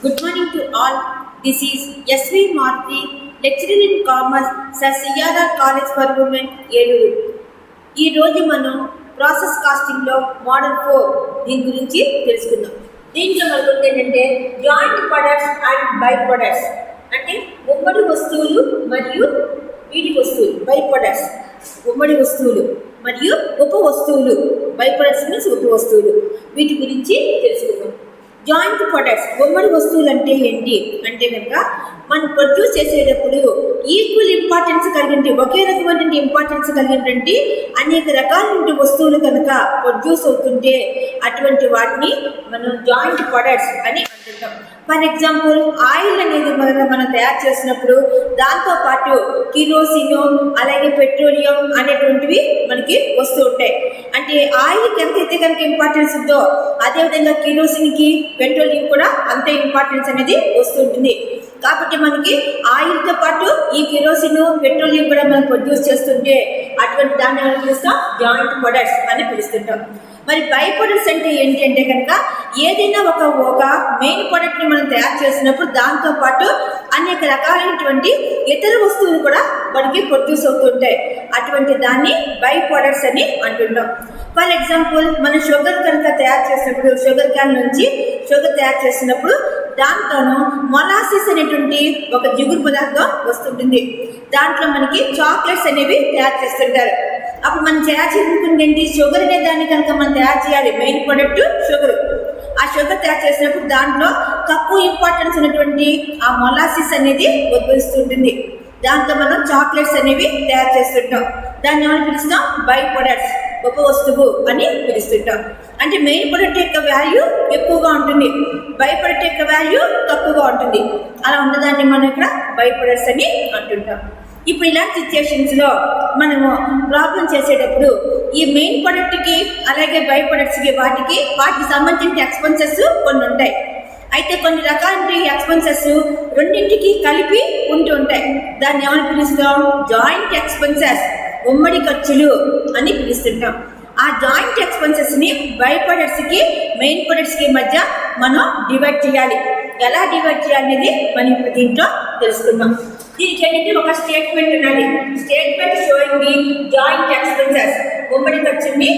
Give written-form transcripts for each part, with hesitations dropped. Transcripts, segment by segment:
Good morning to all. This is S.V. Marthi, lecturer in Commerce, Sir C.R.R. College for Women, Eluru. ఈ రోజు మనం process కాస్టింగ్లో model 4 దీని గురించి తెలుసుకుందాం. దీంట్లో మనకు ఏంటంటే joint products and by products అంటే ఉమ్మడి వస్తువులు మరియు వీడి వస్తువులు బై ప్రొడక్ట్స్, ఉమ్మడి వస్తువులు మరియు ఉప వస్తువులు. బై ప్రొడక్ట్స్ మీన్స్ ఉప వస్తువులు, వీటి గురించి తెలుసుకుందాం. జాయింట్ ప్రొడక్ట్స్ ఉమ్మడి వస్తువులు అంటే ఏంటి అంటే కనుక మనం ప్రొడ్యూస్ చేసేటప్పుడు ఈక్వల్ ఇంపార్టెన్స్ కలిగిన ఒకే రకమైన ఇంపార్టెన్స్ కలిగినటువంటి అనేక రకాలైన వస్తువులు కనుక ప్రొడ్యూస్ అవుతుంటే అటువంటి వాటిని మనం జాయింట్ ప్రొడక్ట్స్ అని అంటుంటాం. ఫర్ ఎగ్జాంపుల్ ఆయిల్ అనేది మనం తయారు చేసినప్పుడు దాంతోపాటు కిరోసిన్ అలాగే పెట్రోలియం అనేటువంటివి మనకి వస్తూ ఉంటాయి. అంటే ఆయిల్కి ఎంతైతే కనుక ఇంపార్టెన్స్ ఉందో అదేవిధంగా కిరోసిన్కి పెట్రోలియం కూడా అంతే ఇంపార్టెన్స్ అనేది వస్తుంటుంది. కాబట్టి మనకి ఆయిల్తో పాటు ఈ కిరోసిన్ పెట్రోలియం కూడా మనం ప్రొడ్యూస్ చేస్తుంటే అటువంటి దాన్ని మనం పిలుస్తాం జాయింట్ ప్రొడక్ట్స్ అని పిలుస్తుంటాం. మరి బై ప్రొడక్ట్స్ అంటే ఏంటి అంటే కనుక ఏదైనా ఒక మెయిన్ ప్రొడక్ట్ని మనం తయారు చేసినప్పుడు దాంతోపాటు అనేక రకాలైనటువంటి ఇతర వస్తువులు కూడా మనకి ప్రొడ్యూస్ అవుతుంటాయి. అటువంటి దాన్ని బై ప్రొడక్ట్స్ అని అంటుంటాం. ఫర్ ఎగ్జాంపుల్ మనం షుగర్ కనుక తయారు చేసినప్పుడు షుగర్ క్యాన్ నుంచి షుగర్ తయారు చేసినప్పుడు దాంట్లోనూ మొలాసిస్ అనేటువంటి ఒక జిగురు పదార్థం వస్తుంటుంది. దాంట్లో మనకి చాక్లెట్స్ అనేవి తయారు చేస్తుంటారు. అప్పుడు మనం తయారు చేసుకుంటుంది ఏంటి, షుగర్ అనే దాన్ని కనుక మనం తయారు చేయాలి. Main product sugar. ఆ షుగర్ తయారు చేసినప్పుడు దాంట్లో తక్కువ ఇంపార్టెన్స్ ఉన్నటువంటి ఆ మొలాసిస్ అనేది ఉద్భవిస్తుంటుంది. దాంతో మనం చాక్లెట్స్ అనేవి తయారు చేస్తుంటాం. దాన్ని ఏమని పిలుస్తాం, బై ప్రొడక్ట్స్, ఉప వస్తువు అని పిలుస్తుంటాం. అంటే మెయిన్ ప్రొడక్ట్ యొక్క వాల్యూ ఎక్కువగా ఉంటుంది, బై ప్రొడక్ట్ యొక్క వాల్యూ తక్కువగా ఉంటుంది. అలా ఉన్నదాన్ని మనం ఇక్కడ బై ప్రొడక్ట్స్ అని అంటుంటాం. ఇప్పుడు ఇలాంటి సిచ్యుయేషన్స్లో మనము ప్రాబ్లం చేసేటప్పుడు ఈ మెయిన్ ప్రొడక్ట్కి అలాగే బై ప్రొడక్ట్స్కి వాటికి సంబంధించిన ఎక్స్పెన్సెస్ కొన్ని ఉంటాయి. అయితే కొన్ని రకాల ఎక్స్పెన్సెస్ రెండింటికి కలిపి ఉంటూ ఉంటాయి. దాన్ని ఏమని పిలుస్తాం, జాయింట్ ఎక్స్పెన్సెస్, ఉమ్మడి ఖర్చులు అని పిలుస్తుంటాం. ఆ జాయింట్ ఎక్స్పెన్సెస్ని బై ప్రొడక్ట్స్కి మెయిన్ ప్రొడక్ట్స్కి మధ్య మనం డివైడ్ చేయాలి. ఎలా డివైడ్ చేయాలనేది మనం ఇప్పుడు దీంట్లో తెలుసుకుందాం. దీనికి ఏంటంటే ఒక స్టేట్మెంట్ ఉన్నది. Statement showing the joint expenses, ఉమ్మడి ఖర్చుని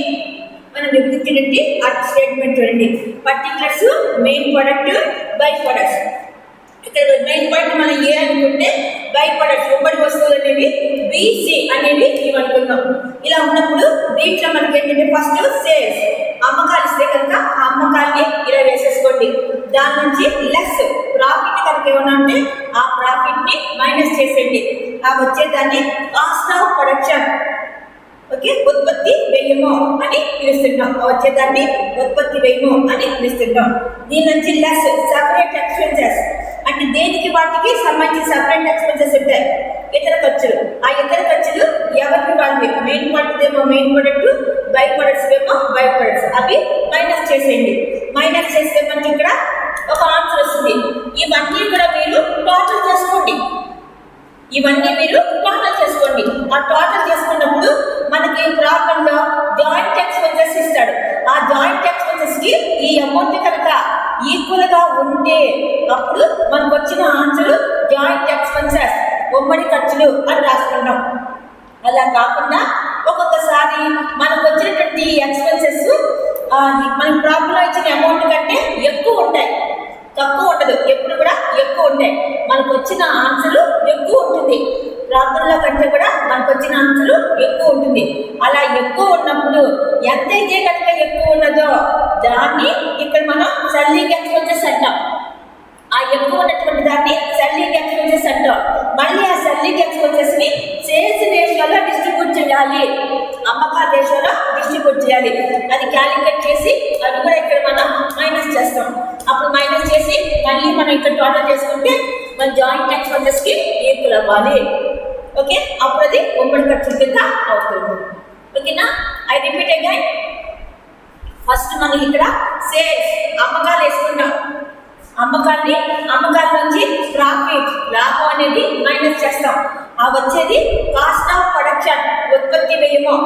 మనం విభజించినట్టు ఆ స్టేట్మెంట్ చూడండి. Particulars, main product, by products. ఇక్కడ మెయిన్ ప్రొడక్ట్ మనం ఏ అనుకుంటే బై ప్రొడక్ట్స్ ఉమ్మడి వస్తువులు అనేవి బిసి అనేవి ఇవి అనుకుందాం. ఇలా ఉన్నప్పుడు దీంట్లో మనకి ఏంటంటే ఫస్ట్ సేల్స్, అమ్మకాలు ఇస్తే కనుక ఆ అమ్మకాన్ని ఇలా వేసేసుకోండి. దాని నుంచి లెస్ ప్రాఫిట్ కనుక ఏమన్నా ఉంటే ఆ ప్రాఫిట్ని మైనస్ చేసేయండి. ఆ వచ్చేదాన్ని కాస్ట్ ఆఫ్ ప్రొడక్షన్, ఓకే, ఉత్పత్తి వ్యయము అని పిలుస్తుంటాం. వచ్చేదాన్ని ఉత్పత్తి వ్యయము అని పిలుస్తుంటాం. దీని నుంచి లెస్ సపరేట్ ఎక్స్పెన్సెస్, అంటే దేనికి వాటికి సంబంధించి సపరేట్ ఎక్స్పెన్సెస్ ఉంటాయి, ఇతర ఖర్చులు. ఆ ఇతర ఖర్చులు ఎవరికి వాళ్ళవి, మెయిన్ ప్రొడక్ట్ ఏమో మెయిన్ ప్రొడక్ట్, బై ప్రొడక్ట్స్ ఏమో బై ప్రొడక్ట్స్, అవి మైనస్ చేసేయండి. మైనస్ చేస్తే మనకి ఇక్కడ ఒక ఆన్సర్ వస్తుంది. ఇవన్నీ కూడా మీరు టోటల్ చేసుకోండి. ఆ టోటల్ చేసుకున్నప్పుడు మనకి ప్రాబ్లంలో జాయింట్ ఎక్స్పెన్సెస్ ఇస్తాడు. ఆ జాయింట్ ఎక్స్పెన్సెస్కి ఈ అమౌంట్ కనుక ఈక్వల్గా ఉంటే అప్పుడు మనకు వచ్చిన ఆన్సర్ జాయింట్ ఎక్స్పెన్సెస్, ఉమ్మడి ఖర్చులు అని రాసుకుంటాం. అలా కాకుండా ఒక్కొక్కసారి మనకు వచ్చినటువంటి ఎక్స్పెన్సెస్ మనకి ప్రాబ్లంలో ఇచ్చిన అమౌంట్ కంటే ఎక్కువ ఉంటాయి, తక్కువ ఉండదు. ఎప్పుడు కూడా ఎక్కువ ఉంటాయి. మనకు వచ్చిన ఆన్సర్ ఎక్కువ ఉంటుంది. ప్రాబ్లంలో కంటే కూడా మనకు వచ్చిన ఆన్సర్ ఎక్కువ ఉంటుంది. అలా ఎక్కువ ఉన్నప్పుడు ఎంతైతే కనుక ఎక్కువ ఉన్నదో దాన్ని ఇక్కడ మనం సెల్లింగ్ ఎక్స్పెన్సెస్ అంటాం. ఆ ఎక్కువ ఉన్నటువంటి దాన్ని సెల్లింగ్ ఎక్స్పెన్సెస్ అంటాం. మళ్ళీ ఆ సెల్లింగ్ ఎక్స్పెన్సెస్ని సేల్స్ రేషియోలో డిస్ట్రిబ్యూట్ చేయాలి, అమ్మకాల రేషియోలో డిస్ట్రిబ్యూట్ చేయాలి. అది క్యాలిక్యులేట్ చేసి అది కూడా ఇక్కడ మనం మైనస్ చేస్తాం. అప్పుడు మైనస్ చేసి మళ్ళీ మనం ఇక్కడ టోటల్ చేసుకుంటే మన జాయింట్ ఎక్స్పెన్సెస్కి ఈక్వల్ అవ్వాలి. ఓకే, అప్పుడు అది ఉమ్మడి ఖర్చుల కింద అవుతుంది. ఓకేనా, ఐ రిపీట్ అగైన్. ఫస్ట్ మనం ఇక్కడ సేల్స్, అమ్మకాలు వేసుకుంటాం. అమ్మకాల నుంచి ప్రాఫిట్, లాభం అనేది మైనస్ చేస్తాం. ఆ వచ్చేది కాస్ట్ ఆఫ్ ప్రొడక్షన్, ఉత్పత్తి వ్యయము.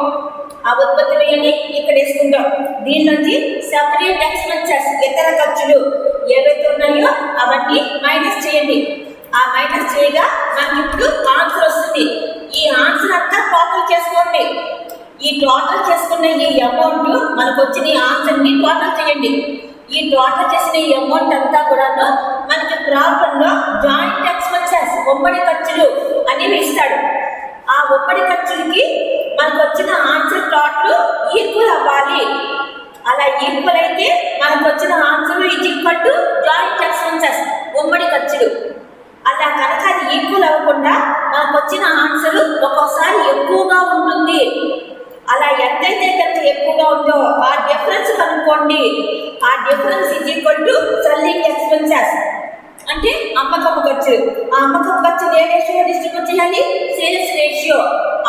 ఆ ఉత్పత్తి వ్యయాన్ని ఇక్కడ వేసుకుంటాం. దీని నుంచి సెపరేట్ ఎక్స్పెన్సెస్, ఇతర ఖర్చులు ఏవైతే ఉన్నాయో అవన్నీ ఈ టోటల్ చేసుకున్న ఈ అమౌంట్ మనకు వచ్చిన ఆన్సర్ని టోటల్ చేయండి. ఈ టోటల్ చేసిన ఈ అమౌంట్ అంతా కూడా మనకి ప్రాబ్లంలో జాయింట్ ఎక్స్పెన్సెస్ ఉమ్మడి ఖర్చులు అనేవి ఇస్తాడు. ఆ ఉమ్మడి ఖర్చులకి మనకు వచ్చిన ఆన్సర్ టోటల్ ఈక్వల్ అవ్వాలి. అలా ఈక్వల్ అయితే మనకు వచ్చిన answer is equal to joint expenses ఉమ్మడి ఖర్చులు. అలా కనుక అది ఈక్వల్ అవ్వకుండా మనకు వచ్చిన ఆన్సర్ ఒక్కోసారి ఎక్కువగా ఉంటుంది. అలా ఎంతైతే కనుక ఎక్కువగా ఉందో ఆ డిఫరెన్స్ కనుక్కోండి. ఆ difference is equal to selling expenses అంటే అమ్మకపు ఖర్చు. ఆ అమ్మకపు ఖర్చు ఏ రేషియో డిస్ట్రిబ్యూట్ చేయాలి? సేల్స్ రేషియో,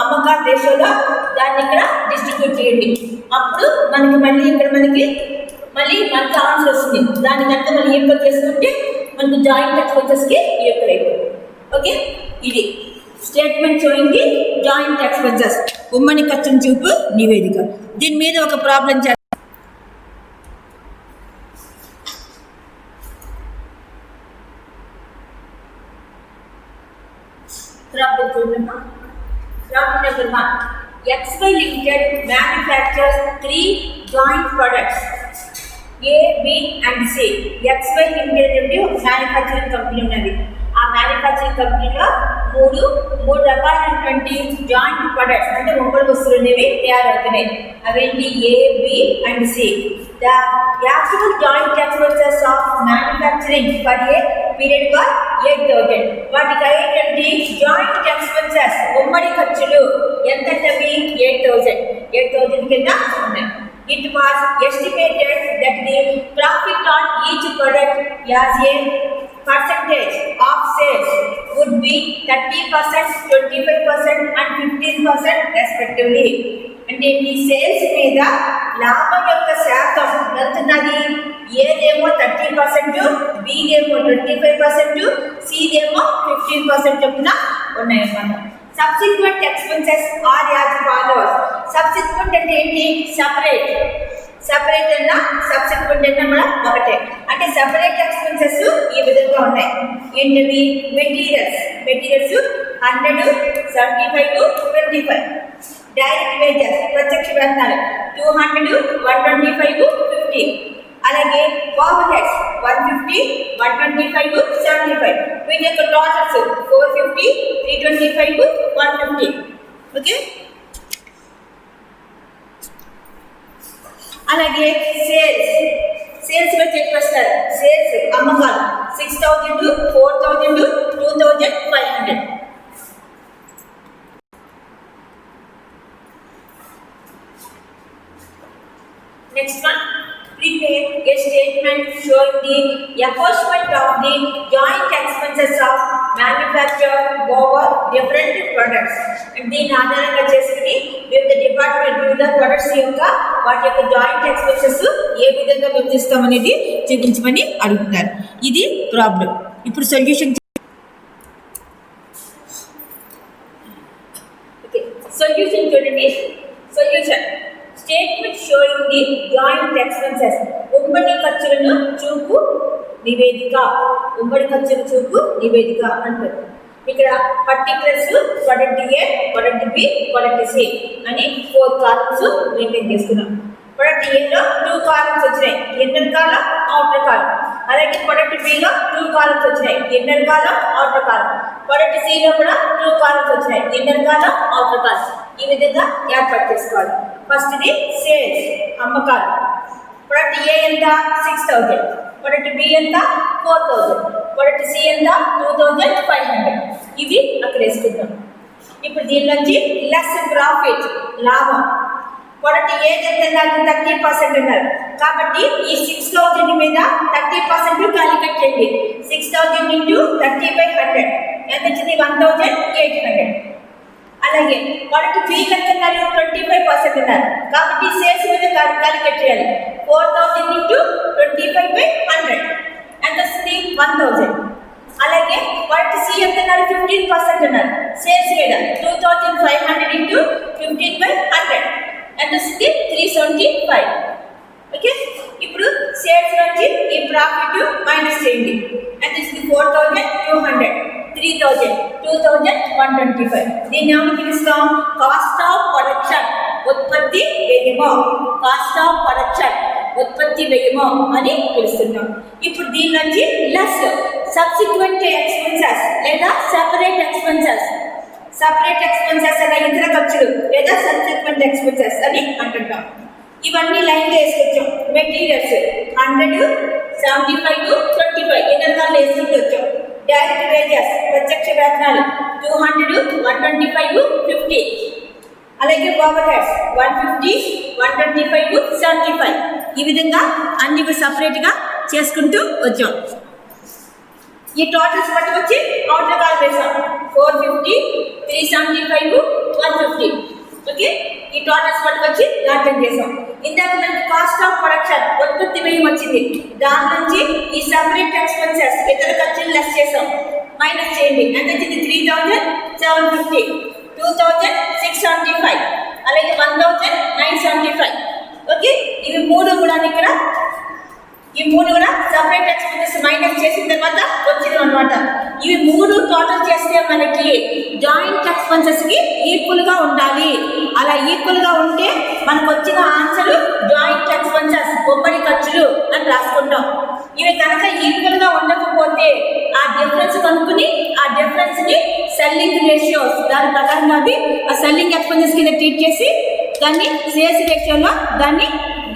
అమ్మకాల రేషియోలో దాన్ని ఇక్కడ డిస్ట్రిబ్యూట్ చేయండి. అప్పుడు మనకి మళ్ళీ మనకి ఆన్సర్ వస్తుంది. దాని కనుక మనం ఈక్వల్ చేసుకుంటే మనకు జాయింట్ ఎక్స్పెన్సెస్కి ఈక్వల్ అయిపోతుంది. ఓకే, ఇది statement showing the joint expenses ఉమ్మడి ఖర్చును చూపు నివేదిక. దీని మీద ఒక ప్రాబ్లం చేద్దాం. Problem number 1. XY Limited manufactures 3 joint products A, B and C. XY Limited అంటే ఒక మ్యానుఫ్యాక్చరింగ్ కంపెనీ ఉన్నది. ఆ మ్యానుఫ్యాక్చరింగ్ కంపెనీలో మూడు రకాలైనటువంటి జాయింట్ ప్రొడక్ట్స్ అంటే ఉమ్మడి వస్తువులు అనేవి తయారవుతున్నాయి. అవేంటి? A, B and C. The actual joint expenses of manufacturing for a period was 8,000. వాటికి అయ్యేటువంటి జాయింట్ ఎక్స్పెన్సెస్ ఉమ్మడి ఖర్చులు ఎంతవి? 8,000 కింద ఉన్నాయి. It was estimated that the profit on each product as a percentage of sales would be 30%, 25% and 15% respectively. అంటే ఈ sales మీద లాభం యొక్క శాతం ఎంతున్నది? ఏదేమో 30%, బీదేమో 25%, సీదేమో 15% చొప్పున ఉన్నాయన్నమాట. Subsequent expenses are as followers. Subsequent అంటే ఏంటి? సపరేట్ అన్నా సబ్సిక్వెంట్ అన్నా కూడా ఒకటే. అంటే సపరేట్ ఎక్స్పెన్సెస్ ఈ విధంగా ఉన్నాయి. ఏంటివి? మెటీరియల్స్ 100, 75, 25. డైరెక్ట్ వేజెస్ ప్రత్యక్ష వేతనాలు 200, 125, 50. అలాగే ఓవర్ హెడ్స్ 150, 125, 75. వీటి యొక్క టోటల్స్ 450, 325, 150. ఓకే, అలాగే సేల్స్ చెప్పేస్తారు. సేల్స్ అమ్మకాలు 6,000, 4,000, 2,500. Next one, prepare a statement showing the apportionment of the joint expenses of manufacture over different products. దీని ఆధారంగా చేసుకుని వివిధ వివిధ ప్రొడక్ట్స్ యొక్క వాటి యొక్క జాయింట్ ఎక్స్పెన్సెస్ ఏ విధంగా విభజిస్తామనేది చూపించమని అడుగుతారు. ఇది ప్రాబ్లం. ఇప్పుడు సొల్యూషన్ చూడండి. Solution statement showing the joint expenses ఉమ్మడి ఖర్చులను చూపు నివేదిక. ఉమ్మడి ఖర్చుల చూపు నివేదిక అంటారు. ఇక్కడ particulars product A, product B, product C అని 4 కాలమ్స్ మెయింటైన్ చేస్తున్నాం. ప్రొడక్ట్ ఏలో 2 కాలమ్స్ వచ్చినాయి, ఇన్నర్ కాలం, అవుటర్ కాలం. అలాగే ప్రొడక్ట్ బిలో 2 కాలమ్స్ వచ్చినాయి, ఇన్నర్ కాలం, అవుటర్ కాలం. ప్రొడక్ట్ సిలో కూడా 2 కాలమ్స్ వచ్చినాయి, ఇన్నర్ కాలం, అవుటర్ కాలం. ఈ విధంగా ఏర్పాటు చేసుకోవాలి. ఫస్ట్ది సేల్స్ అమ్మకాలు. ప్రొడక్ట్ ఏ ఎంత? 6,000. ప్రొడక్ట్ బి ఎంత? 4,000. ప్రొడక్ట్ సి ఎంత? 2,500. ఇవి అక్కడ వేసుకుంటాం. ఇప్పుడు దీనిలోంచి లెస్ ప్రాఫిట్ లాభం. ప్రొడక్ట్ ఏది ఎంత అన్నారు? 30% అన్నారు. కాబట్టి ఈ 6,000 మీద 30% క్యాలిక్యులేట్ చేయండి. 6,000 into 30/100 ఎంత వచ్చింది? 1,800. అలాగే ప్రొడక్ట్ బి ఎంత అన్నారు? 25% అన్నారు. కాబట్టి సేల్స్ మీద క్యాలిక్యులేట్ చేయాలి. 4,000 into 25/100 ఎంత వస్తుంది? 1,000. అలాగే ప్రొడక్ట్ సి ఎంత అన్నారు? 15% అన్నారు. సేల్స్ మీద 2,500 into 15/100 ఎంత వస్తుంది? 375. ఓకే, ఇప్పుడు సేల్స్ నుంచి ఈ ప్రాఫిట్ మైనస్ చేయండి. ఎంత వస్తుంది? 4,200, 3,000, 2,125. దీన్ని ఏమని పిలుస్తాం? Cost of production. ఉత్పత్తి వ్యయము, కాస్ట్ ఆఫ్ ప్రొడక్షన్ ఉత్పత్తి వ్యయము అని పిలుస్తున్నాం. ఇప్పుడు దీని నుంచి లెస్ సబ్సిక్వెంట్ ఎక్స్పెన్సెస్ లేదా సెపరేట్ ఎక్స్పెన్సెస్ అనే ఇతర ఖర్చులు లేదా సబ్సిక్వెంట్ ఎక్స్పెన్సెస్ అని అంటుంటాం. ఇవన్నీ లైన్ వేసుకొచ్చాం. మెటీరియల్స్ 100, 75, 25 ఎన్నెరకాలు వేసుకుంటూ వచ్చాం. డైరెక్ట్ వేజెస్ ప్రత్యక్ష వేతనాలు 200, 125, 50. అలాగే ఓవర్ హెడ్స్ 150, 125, 75. ఈ విధంగా అన్ని సపరేట్గా చేసుకుంటూ వచ్చాం. ఈ టోటల్స్ బట్టి వచ్చి అవుటర్ కాల్ వేసాం. 450, 375, 150. ఓకే, ఈ టోటల్స్ బట్టి వచ్చి దాంట్లో చేసాం. ఇందాక మనకి కాస్ట్ ఆఫ్ ప్రొడక్షన్ ఉత్పత్తి వ్యయం వచ్చింది. దాని నుంచి ఈ సెపరేట్ ఎక్స్పెన్సెస్ ఇతర ఖర్చులు లెస్ చేసాం. మైనస్ చేయండి. ఎంత వచ్చింది? 3750, 2675, అలాగే 1975. ఓకే, ఇవి మూడు కూడా ఇక్కడ సెపరేట్ ఎక్స్పెన్సెస్ మైనస్ చేసిన తర్వాత వచ్చింది అనమాట. ఇవి మూడు టోటల్ చేస్తే మనకి జాయింట్ ఎక్స్పెన్సెస్ కి ఈక్వల్ గా ఉండాలి. అలా ఈక్వల్ గా ఉంటే మనకు వచ్చిన ఆన్సర్ జాయింట్ ఎక్స్పెన్సెస్ ఉమ్మడి ఖర్చులు అని రాసుకుంటాం. ఇవి కనుక ఈక్వల్ గా ఉండకపోతే ఆ డిఫరెన్స్ కనుక్కుని ఆ డిఫరెన్స్ ని సెల్లింగ్ రేషియోస్ దాని ప్రకారంగా ఆ సెల్లింగ్ ఎక్స్పెన్సెస్ కింద ట్రీట్ చేసి దాన్ని సేల్స్ రేషియోలో దాన్ని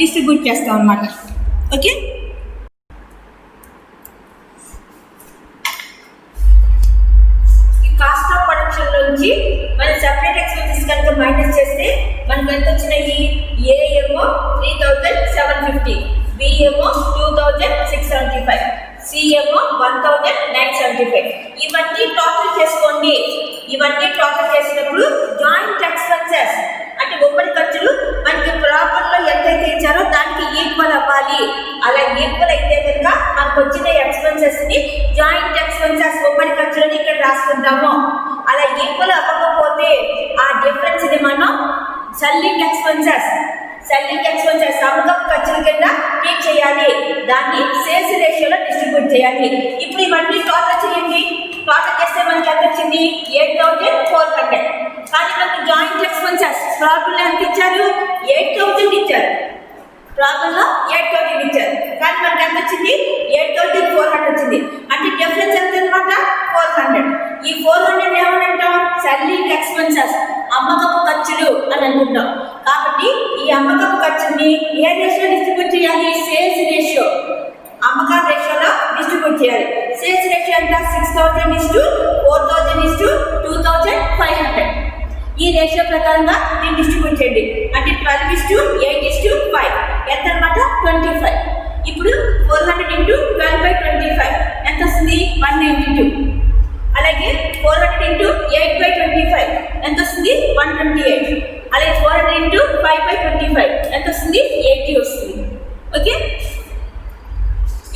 డిస్ట్రిబ్యూట్ చేస్తాం అన్నమాట. ఓకే, కాస్ట్ ఆఫ్ ప్రొడక్షన్ నుంచి మనం సెపరేట్ ఎక్స్పెన్సెస్ కనుక మైనస్ చేస్తే మనకు ఎంత వచ్చినాయి? ఏ ఏమో 3750, బి ఏమో 2675, సి ఏమో 1975. ఇవన్నీ టోటల్ చేసుకోండి. ఇవన్నీ టోటల్ చేసినప్పుడు జాయింట్ ఎక్స్పెన్సెస్ అంటే ఉమ్మడి ఖర్చులు మనకి ప్రాపర్లో ఎంతైతే ఇచ్చారో దానికి ఈక్వల్ అవ్వాలి. అలా ఈక్వల్ అయితే కనుక మనకు వచ్చిన ఎక్స్పెన్సెస్ ని జాయింట్ ఎక్స్పెన్సెస్ ఉమ్మడి ఖర్చులని ఇక్కడ రాసుకుంటాము. అలా ఈక్వల్ అవ్వకపోతే ఆ డిఫరెన్స్ ని మనం సెల్లింగ్ ఎక్స్పెన్సెస్ అమ్మకపు ఖర్చుల కింద ట్రీట్ చేయాలి. దాన్ని సేల్స్ రేషియోలో డిస్ట్రిబ్యూట్ చేయాలి. ఇప్పుడు ఇవన్నీ టోటల్ చేయండి. టోటల్ చేస్తే మనకి ఎంత వచ్చింది? 8400. కానీ మనకి జాయింట్ ఎక్స్పెన్సెస్ ప్రాబ్లం ఎంత ఇచ్చారు? 8000 ఇచ్చారు. ప్రాబ్లంలో 8000 ఇచ్చారు. కానీ మనకి ఎంత వచ్చింది? 8400 వచ్చింది. అంటే డిఫరెన్స్ ఎంత అనమాట? 400. ఈ 400 ఏమనంటాం? సెల్లింగ్ ఎక్స్పెన్సెస్ అమ్మకపు ఖర్చులు అని అనుకుంటాం. కాబట్టి ఈ అమ్మకపు ఖర్చుని ఏ రేషియో డిస్ట్రిబ్యూట్ చేయాలి? సేల్స్ రేషియో, అమ్మకాల రేషియోలో డిస్ట్రిబ్యూట్ చేయాలి. సేల్స్ రేషియో ఎంత? 6000:4000:2500. ఈ రేషియో ప్రకారంగా దీన్ని డిస్ట్రిబ్యూట్ చేయండి. అంటే 12:8:5 ఎంత అనమాట? 25. ఇప్పుడు 400 × 12/25 ఎంత వస్తుంది? 192. అలాగే 400 × 8/25 ఎంత వస్తుంది? 128. అలాగే 400 × 5/25 ఎంత వస్తుంది? 80 వస్తుంది. ఓకే,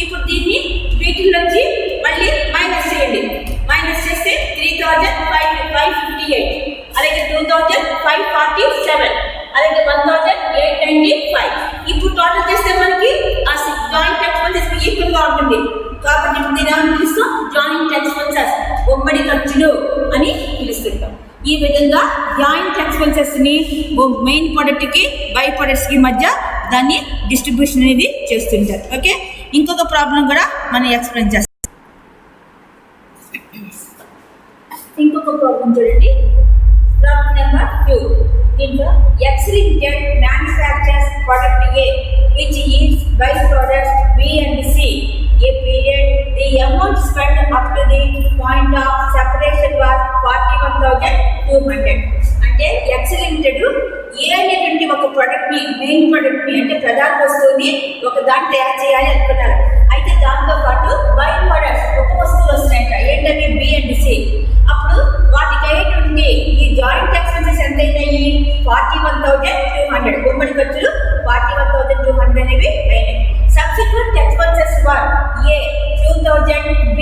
ఇప్పుడు దీన్ని వీటిల్లోంచి మళ్ళీ మైనస్ చేయండి. మైనస్ చేస్తే 3558, అలాగే 2547, అలాగే 1895. ఇప్పుడు టోటల్ చేస్తే మనకి ఆ జాయింట్ ఎక్స్పెన్సెస్ ఈక్వల్ గా ఉంటుంది. కాబట్టి ఇప్పుడు దీని ఏమని పిలుస్తాం? జాయింట్ ఎక్స్పెన్సెస్ ఉమ్మడి ఖర్చులు అని పిలుస్తుంటాం. ఈ విధంగా జాయింట్ ఎక్స్పెన్సెస్ ని మెయిన్ ప్రొడక్ట్ కి బై ప్రొడక్ట్స్ కి మధ్య దాన్ని డిస్ట్రిబ్యూషన్ అనేది చేస్తుంటారు. ఓకే, ఇంకొక ప్రాబ్లం కూడా మనం ఎక్స్ప్లెయిన్ చేస్తాం. ఇంకొక ప్రాబ్లం చూడండి. Problem number 2. దీంట్లో X Limited manufactures product A which yields by products B and C. A period the amount spent up to the point of separation was 41,200. అంటే X Limited ఏ అనేటువంటి ఒక product ని, main product ని అంటే ప్రధాన వస్తువుని ఒక దాన్ని తయారు చేయాలి అనుకున్నారు. అయితే దాంతో పాటు బై ప్రొడక్ట్స్ ఒక వస్తువులు వస్తున్నాయంట. ఏంటంటే B and C. అప్పుడు వాటికి అయ్యేటువంటి ఈ జాయింట్ ఎక్స్పెన్సెస్ ఎంత అయినాయి? 41,200. ఉమ్మడి ఖర్చులు 41,200 అనేవి అయినాయి. Subsequent expenses were A 2000, B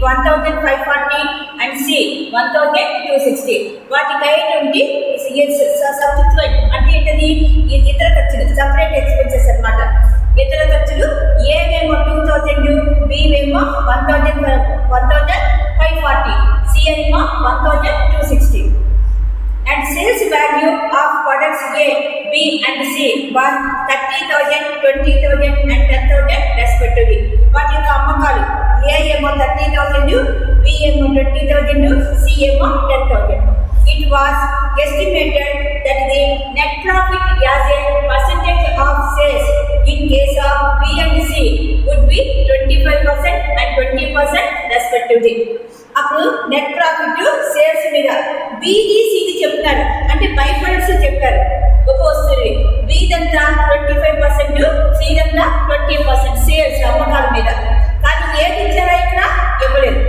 1540 and C 1260. వాటికి అయ్యేటువంటి సబ్సిక్వెంట్ అంటే ఏంటది? ఇతర ఖర్చులు, సపరేట్ ఎక్స్పెన్సెస్ అన్నమాట. ఇతర ఖర్చులు ఏవేమో 2000, B ఏమో 1540, C ఏమో 1260. and sales value of products A, B and C was 30,000, 20,000 and 10,000 respectively. వాటి యొక్క అమ్మకాలు A ఏమో 30,000, B ఏమో 20,000, C ఏమో 10,000. It was estimated that the net profit as a percentage of sales in case of B and C would be 25% and 20% respectively. అప్పుడు net profit sales మీద బీది సిది చెప్తారు, అంటే బై ప్రొడక్ట్స్ చెప్పారు ఒక వస్తువుని. బీదంతా 25%, సిదంతా 20% సేల్స్ అమ్మకాల మీద. కానీ ఏది ఇచ్చారా ఇక్కడ ఇవ్వలేదు.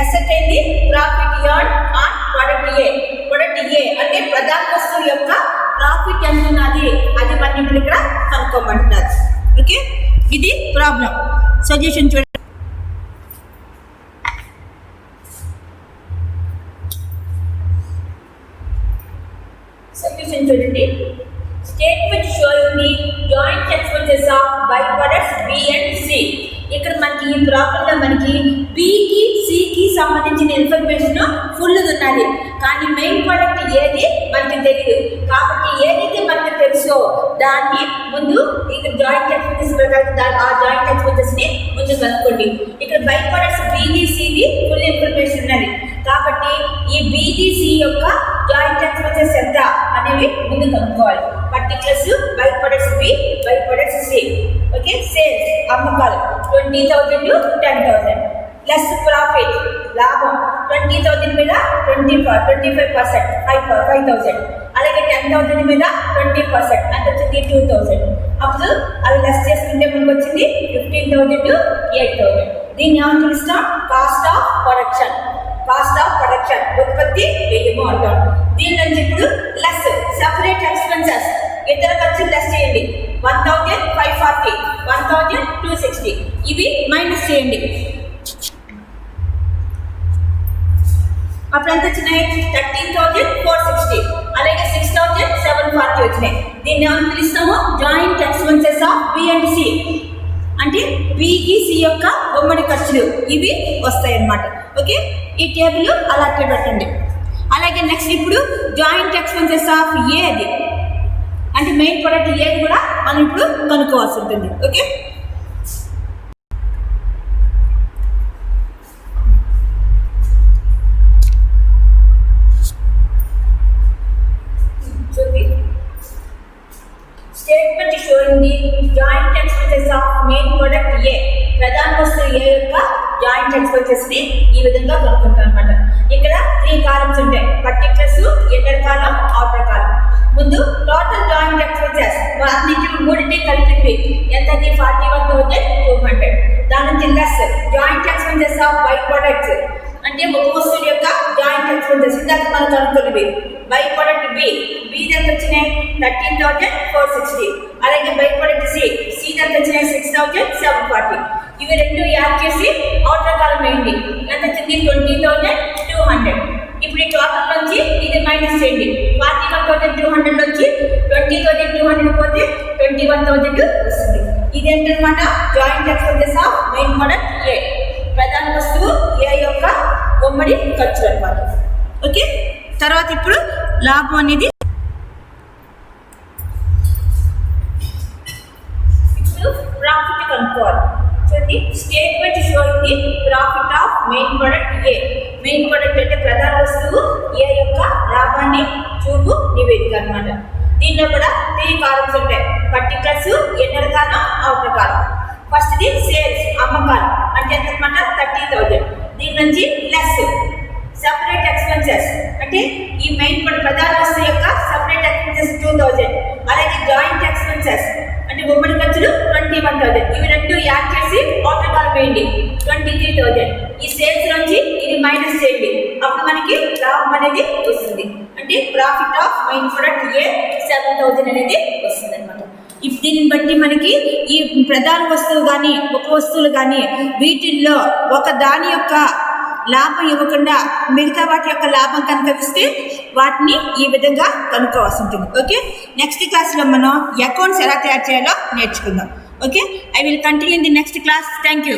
ఎసెట్ అయింది profit yard on product A. Product A అంటే ప్రధాన వస్తువు యొక్క ప్రాఫిట్ ఎంత ఉన్నది అది మనం ఇప్పుడు ఇక్కడ కనుక్కోమంటున్నారు. ఓకే, ఇది ప్రాబ్లం. సొల్యూషన్ చూడండి. సొల్యూషన్ చూడండి. Statement showing the joint expenses of by products B and C. ఇక్కడ మనకి ఈ ప్రాబ్లంలో మనకి బికి సికి సంబంధించిన ఇన్ఫర్మేషన్ ఫుల్ ఉన్నది, కానీ మెయిన్ ప్రొడక్ట్ ఏది మనకి తెలియదు. కాబట్టి ఏదైతే మనకి తెలుసో దాన్ని ముందు ఇక్కడ జాయింట్ ఎక్స్పెన్సెస్ ప్రకారం ఆ జాయింట్ ఎక్స్పెన్సెస్ ని ముందు కనుక్కోండి. ఇక్కడ బై ప్రొడక్ట్స్ బిది సిది ఫుల్ ఇన్ఫర్మేషన్ ఉన్నది, కాబట్టి ఈ BDC యొక్క జాయింట్ ఎక్స్పెన్సెస్ ఎంత అనేవి ముందు కనుక్కోవాలి. Particulars by products B, by products C. Okay, sales అమ్మకాలు 20,000, 10,000 లెస్ ప్రాఫిట్ లాభం 20,000 మీద 25%, 5,000. అలాగే 10,000 మీద 20% అంటే వచ్చింది 2,000. అప్పుడు అవి లెస్ చేసుకుంటే మనకు వచ్చింది 15,000, 8,000. దీన్ని ఏమని పిలుస్తాం? Cost of production. Cost of production ఉత్పత్తి వ్యయము అంటాం. దీని నుంచి ఇప్పుడు లెస్ సెపరేట్ ఎక్స్పెన్సెస్ ఇతర ఖర్చులు లెస్ చేయండి. 1,540, 1,260 ఇవి మైనస్ చేయండి. అప్పుడు ఎంత వచ్చినాయి? 13,460. అలాగే 6,740 వచ్చినాయి. దీన్ని ఏమని పిలుస్తాము? Joint expenses of B and C. అంటే బికి సి యొక్క ఉమ్మడి ఖర్చులు ఇవి వస్తాయి అన్నమాట. ఓకే, ఈ టేబుల్ అలా అక్కడ పెట్టండి. అలాగే నెక్స్ట్ ఇప్పుడు జాయింట్ ఎక్స్పెన్సెస్ ఆఫ్ ఏది అంటే మెయిన్ ప్రొడక్ట్ ఏది కూడా మనం ఇప్పుడు కనుక్కోవాల్సి ఉంటుంది. Okay, statement showing the joint expenses of main product A. ప్రధాన వస్తువు ఏ యొక్క జాయింట్ ఎక్స్పెన్సెస్ ని ఈ విధంగా కనుక్కుంటాం అన్నమాట. ఇక్కడ 3 కాలమ్స్ ఉంటాయి. పర్టికులర్స్, ఇన్నర్ కాలం, అవుటర్ కాలం. ముందు టోటల్ జాయింట్ ఎక్స్పెన్సెస్ అన్నింటి మూడింటి కలిపి ఎంతది? 41,200. దాని నుంచి less joint expenses of by products అంటే ఒక వస్తువు యొక్క జాయింట్ ఎక్స్పెన్సెస్ ఇందాక మనం కనుక్కున్నవి. బై ప్రొడక్ట్ బి ఎంత వచ్చినాయి? 13,460. అలాగే బై ప్రొడక్ట్ సి ఎంత వచ్చినాయి? 6,740. ఇవి రెండు యాడ్ చేసి అవుటర్ కాలం వేయండి. ఎంత వచ్చింది? 20,200. ఇప్పుడు ఈ టోటల్ నుంచి ఇది మైనస్ చేయండి. 41,200 నుంచి 20,200 పోతే 21,000 వస్తుంది. ఇది ఏంటన్నమాట? Joint expenses of main product A. ప్రధాన వస్తువు ఏ యొక్క ఉమ్మడి ఖర్చు అన్నమాట. ఓకే, తర్వాత ఇప్పుడు లాభం అనేది ఇప్పుడు ప్రాఫిట్ కనుక్కోవాలి. చూడండి, statement showing the profit of main product A. Main product అంటే ప్రధాన వస్తువు ఏ యొక్క లాభాన్ని చూపు నివేదిక అన్నమాట. దీనిలో కూడా 3 కాలమ్స్ ఉంటాయి. Particulars, inner column, outer column. First the sales అమ్మకాలు అంటే ఎంత అన్నమాట? 30,000. దీని నుంచి లెస్ సెపరేట్ ఎక్స్పెన్సెస్ అంటే ఈ మెయిన్ ప్రధాన వస్తువు యొక్క సెపరేట్ ఎక్స్పెన్సెస్ 2,000. అలాగే జాయింట్ ఎక్స్పెన్సెస్ అంటే ఉమ్మడి ఖర్చులు 21,000. ఇవి రెండు యాడ్ చేసి అవుటర్ కాలం వేయండి. 23,000. ఈ సేల్స్ నుంచి ఇది మైనస్ చేయండి. అప్పుడు మనకి లాభం అనేది వస్తుంది. అంటే ప్రాఫిట్ ఆఫ్ మెయిన్ ప్రొడక్ట్ ఏ 7,000 అనేది వస్తుంది అనమాట. దీన్ని బట్టి మనకి ఈ ప్రధాన వస్తువు కానీ ఉప వస్తువులు కానీ వీటిల్లో ఒక దాని యొక్క లాభం ఇవ్వకుండా మిగతా వాటి యొక్క లాభం కనుక ఇస్తే వాటిని ఈ విధంగా కనుక్కోవాల్సి ఉంటుంది. ఓకే, నెక్స్ట్ క్లాస్లో మనం అకౌంట్స్ ఎలా తయారు చేయాలో నేర్చుకుందాం. Okay, I will continue in the next class. Thank you.